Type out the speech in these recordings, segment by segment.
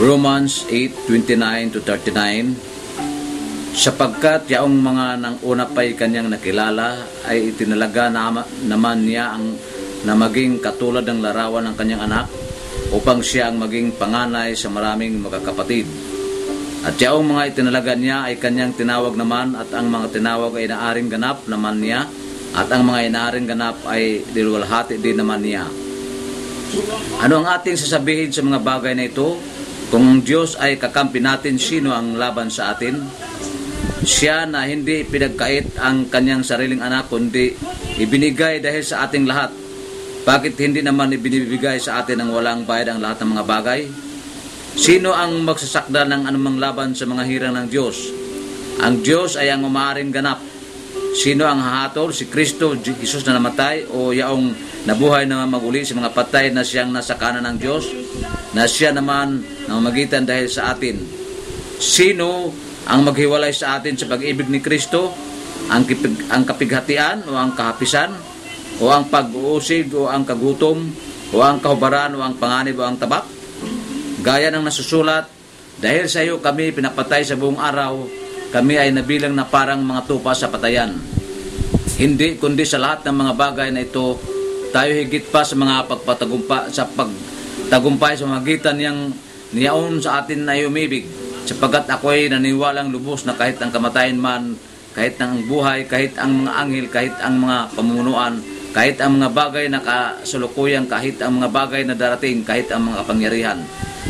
Romans 8:29 to 39. Sapagkat yaong mga nang una pa'y kanyang nakilala ay itinalaga naman niya na maging katulad ng larawan ng kanyang anak upang siya ang maging panganay sa maraming magkakapatid. At yaong mga itinalaga niya ay kanyang tinawag naman, at ang mga tinawag ay inaaring ganap naman niya, at ang mga inaaring ganap ay diluwalhati din naman niya. Ano ang ating sasabihin sa mga bagay na ito? Kung ang Diyos ay kakampi natin, sino ang laban sa atin? Siya na hindi pinagkait ang kanyang sariling anak, kundi ibinigay dahil sa ating lahat. Bakit hindi naman ibinibigay sa atin ang walang bayad ang lahat ng mga bagay? Sino ang magsasakda ng anumang laban sa mga hirang ng Diyos? Ang Diyos ay ang umaaring ganap. Sino ang hahatol? Si Kristo, Jesus na namatay, o yaong nabuhay na maguli sa mga patay na siyang nasa kanan ng Diyos, na siya naman namamagitan dahil sa atin? Sino ang maghiwalay sa atin sa pag-ibig ni Kristo? Ang kapighatian o ang kahapisan, o ang pag-uusig o ang kagutom, o ang kahubaran o ang panganib o ang tabak? Gaya ng nasusulat, dahil sa iyo kami pinapatay sa buong araw, kami ay nabilang na parang mga tupa sa patayan. Hindi kundi sa lahat ng mga bagay na ito, tayo higit pa sa mga pagtagumpay sa magitan niyang niyaon sa atin na umibig, sapagkat ako ay naniwalang lubos na kahit ang kamatayan man, kahit ang buhay, kahit ang mga anghel, kahit ang mga pamunuan, kahit ang mga bagay na kasalukuyang, kahit ang mga bagay na darating, kahit ang mga kapangyarihan,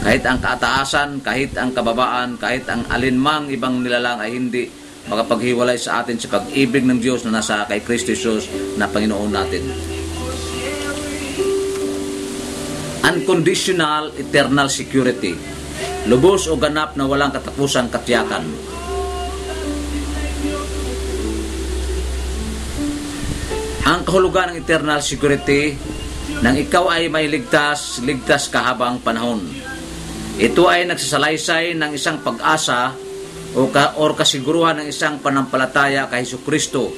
kahit ang kaataasan, kahit ang kababaan, kahit ang alinmang ibang nilalang ay hindi makapaghiwalay sa atin sa pag-ibig ng Diyos na nasa kay Kristo Jesus na Panginoon natin. Unconditional eternal security. Lubos o ganap na walang katapusang katiyakan. Ang kahulugan ng eternal security nang ikaw ay may ligtas kahabang panahon. Ito ay nagsasalaysay ng isang pag-asa o kasiguruhan ng isang panampalataya kay Jesucristo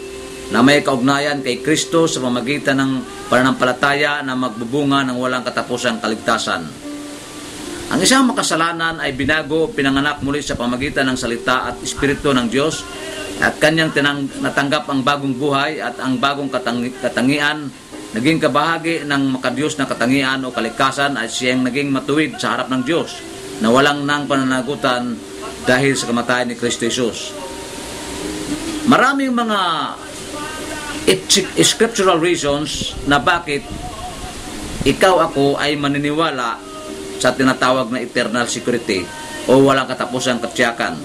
na may kaugnayan kay Kristo sa pamamagitan ng pananampalataya na magbubunga ng walang katapusang kaligtasan. Ang isang makasalanan ay binago, pinanganak muli sa pamamagitan ng salita at espiritu ng Diyos, at kanyang natanggap ang bagong buhay at ang bagong katangian, naging kabahagi ng makadiyos na katangian o kalikasan, at siyang naging matuwid sa harap ng Diyos na walang nang pananagutan dahil sa kamatayan ni Kristo Jesus. Maraming mga scriptural reasons na bakit ikaw ako ay maniniwala sa tinatawag na eternal security o walang katapusang katiyakan.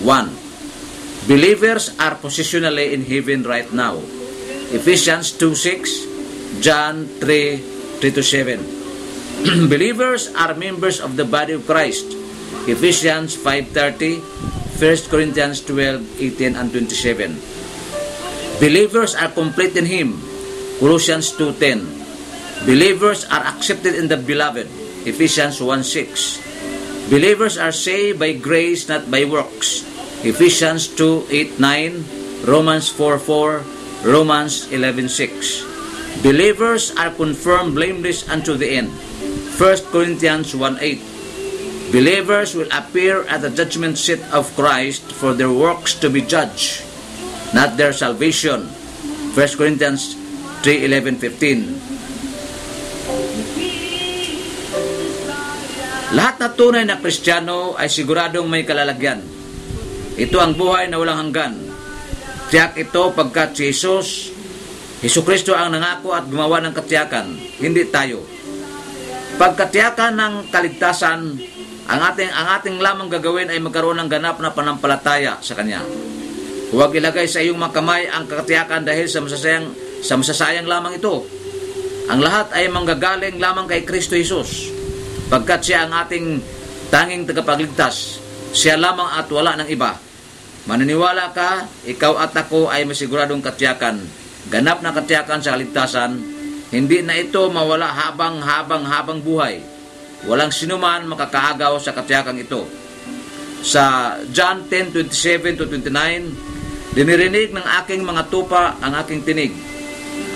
1. Believers are positionally in heaven right now. Ephesians 2:6, John 3:3-7. Believers are members of the body of Christ. Ephesians 5:30, 1 Corinthians 12:18 and 27. Believers are complete in Him. Colossians 2:10. Believers are accepted in the beloved. Ephesians 1:6. Believers are saved by grace, not by works. Ephesians 2:8-9, Romans 4:4, Romans 11:6. Believers are confirmed blameless unto the end. 1 Corinthians 1:8. Believers will appear at the judgment seat of Christ for their works to be judged, not their salvation. 1 Corinthians 3:11-15. Lahat na tunay na Kristiyano ay siguradong may kalalagyan. Ito ang buhay na walang hanggan. Tiyak ito pagkat si Jesucristo ang nangako at gumawa ng katiyakan, hindi tayo. Pagkatiyakan ng kaligtasan, ang ating lamang gagawin ay magkaroon ng ganap na panampalataya sa Kanya. Huwag ilagay sa iyong mga kamay ang katiyakan dahil sa masasayang lamang ito. Ang lahat ay manggagaling lamang kay Kristo Jesus, pagkat siya ang ating tanging tagapagligtas. Siya lamang at wala ng iba. Maniniwala ka, ikaw at ako ay masiguradong katiyakan, ganap na katiyakan sa kaligtasan. Hindi na ito mawala habang buhay. Walang sinuman makakaagaw sa katiyakang ito. Sa John 10:27-29, dinirinig ng aking mga tupa ang aking tinig,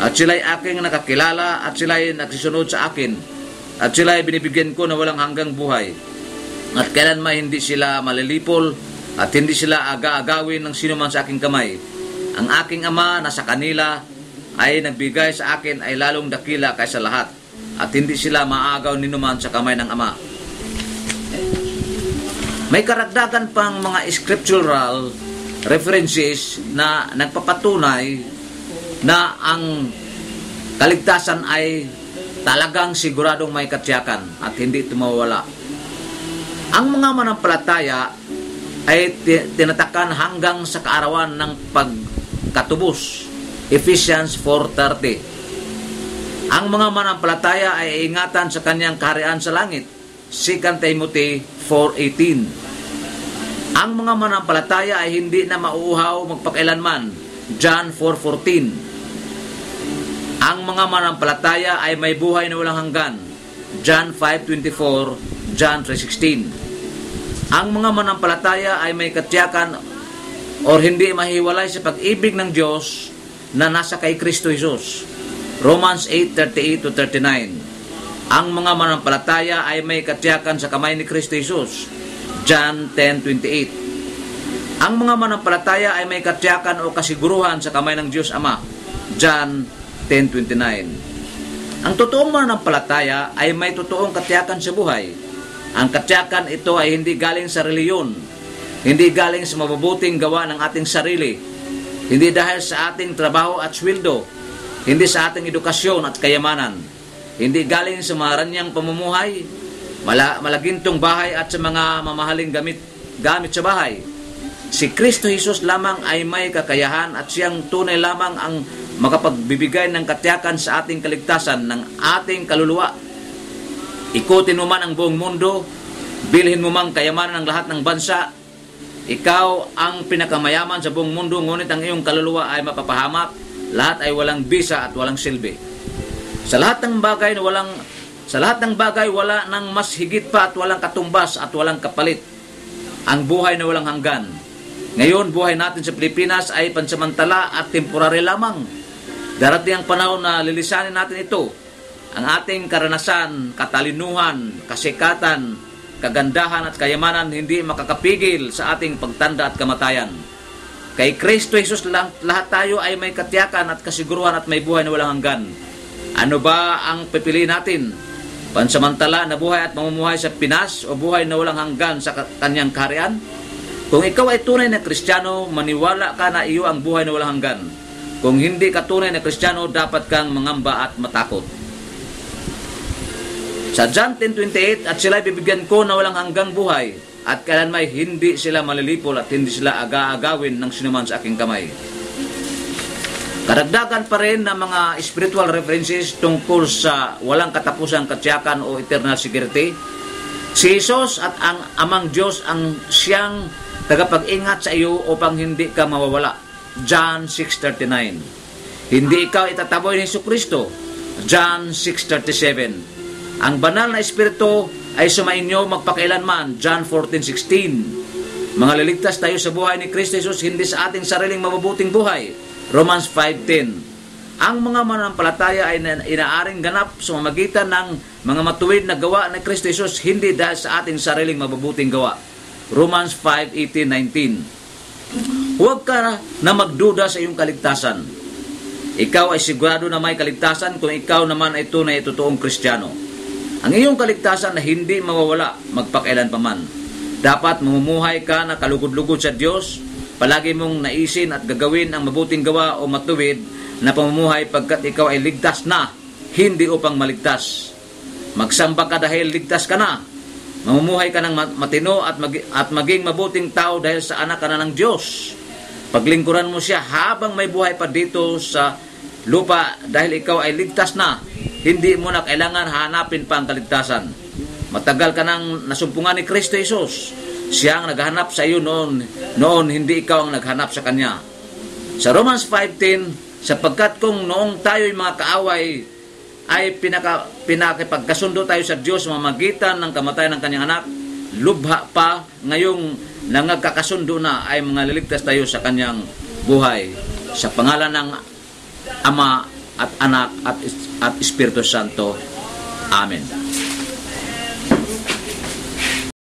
at sila'y aking nakakilala, at sila'y nagsisunod sa akin, at sila'y binibigyan ko na walang hanggang buhay. at kailanman hindi sila malilipol at hindi sila aga-agawin ng sino man sa aking kamay. Ang aking Ama na sa kanila ay nagbigay sa akin ay lalong dakila kaysa lahat, at hindi sila maagaw ninuman sa kamay ng Ama. May karagdagan pang mga scriptural references na nagpapatunay na ang kaligtasan ay talagang siguradong may katiyakan at hindi ito mawawala. Ang mga manampalataya ay tinatakan hanggang sa kaarawan ng pagkatubos. Ephesians 4:30. Ang mga manampalataya ay ingatan sa kanyang kaharian sa langit. 2 Timothy 4:18. Ang mga manampalataya ay hindi na mauuhaw magpakailanman. John 4:14. Ang mga manampalataya ay may buhay na walang hanggan. John 5:24, John 3:16. Ang mga manampalataya ay may katiyakan o hindi mahiwalay sa pag-ibig ng Diyos na nasa kay Kristo Jesus. Romans 8:38-39. Ang mga manampalataya ay may katiyakan sa kamay ni Kristo Jesus. John 10:28. Ang mga manampalataya ay may katiyakan o kasiguruhan sa kamay ng Diyos Ama. John 10:29. Ang totoong manampalataya ay may totoong katiyakan sa buhay. Ang katiyakan ito ay hindi galing sa reliyon, hindi galing sa mabubuting gawa ng ating sarili, hindi dahil sa ating trabaho at sweldo, hindi sa ating edukasyon at kayamanan, hindi galing sa maranyang pamumuhay, malagintong bahay at sa mga mamahaling gamit sa bahay. Si Kristo Jesus lamang ay may kakayahan at siyang tunay lamang ang makapagbibigay ng katiyakan sa ating kaligtasan ng ating kaluluwa. Ikutin mo man ang buong mundo, bilhin mo mang kayamanan ng lahat ng bansa, ikaw ang pinakamayaman sa buong mundo, ngunit ang iyong kaluluwa ay mapapahamak, lahat ay walang bisa at walang silbi. Sa lahat ng bagay wala nang mas higit pa at walang katumbas at walang kapalit. Ang buhay na walang hanggan. Ngayon, buhay natin sa Pilipinas ay pansamantala at temporary lamang. Darating ang panahon na lilisanin natin ito. Ang ating karanasan, katalinuhan, kasikatan, kagandahan at kayamanan hindi makakapigil sa ating pagtanda at kamatayan. Kay Kristo Jesus lahat tayo ay may katiyakan at kasiguruhan at may buhay na walang hanggan. Ano ba ang pipiliin natin? Pansamantala na buhay at mamumuhay sa Pinas o buhay na walang hanggan sa kanyang kaharian? Kung ikaw ay tunay na Kristiyano, maniwala ka na iyo ang buhay na walang hanggan. Kung hindi ka tunay na Kristiyano, dapat kang mangamba at matakot. Sa John 10:28, at sila'y bibigyan ko na walang hanggang buhay, at kailanman hindi sila malilipol at hindi sila aga-agawin ng sinuman sa aking kamay. Karagdagan pa rin ng mga spiritual references tungkol sa walang katapusang katiyakan o eternal security. Si Jesus at ang Amang Diyos ang siyang tagapag-ingat sa iyo upang hindi ka mawawala. John 6:39. Hindi ikaw itataboy ni Jesucristo. John 6:37. Ang banal na espiritu ay sumainyo magpakailanman. John 14:16. Mga liligtas tayo sa buhay ni Kristo Jesus, hindi sa ating sariling mabubuting buhay. Romans 5:10. Ang mga manampalataya ay inaaring ganap sa mamagitan ng mga matuwid na gawa ni Kristo Jesus, hindi dahil sa ating sariling mabubuting gawa. Romans 5:18-19. Huwag ka na magduda sa iyong kaligtasan. Ikaw ay sigurado na may kaligtasan kung ikaw naman ay tunay at totoong Kristiyano. Ang iyong kaligtasan na hindi mawawala magpakailan pa man. Dapat mamumuhay ka na kalugod-lugod sa Diyos. Palagi mong naisin at gagawin ang mabuting gawa o matuwid na pamumuhay pagkat ikaw ay ligtas na, hindi upang maligtas. Magsamba ka dahil ligtas ka na. Mamumuhay ka ng matino at maging mabuting tao dahil sa anak ka na ng Diyos. Paglingkuran mo siya habang may buhay pa dito sa lupa dahil ikaw ay ligtas na. Hindi mo na kailangan hanapin pa ang kaligtasan. Matagal ka nang nasumpungan ni Kristo Jesus. Siya ang naghanap sa iyo noon, hindi ikaw ang naghanap sa Kanya. Sa Romans 5:10, sapagkat kung noong tayo'y mga kaaway, ay pinakipagkasundo tayo sa Diyos sa mamagitan ng kamatayan ng Kanyang anak, lubha pa ngayong nangagkakasundo na ay mga liligtas tayo sa Kanyang buhay. Sa pangalan ng Ama at Anak at Espiritu Santo. Amen.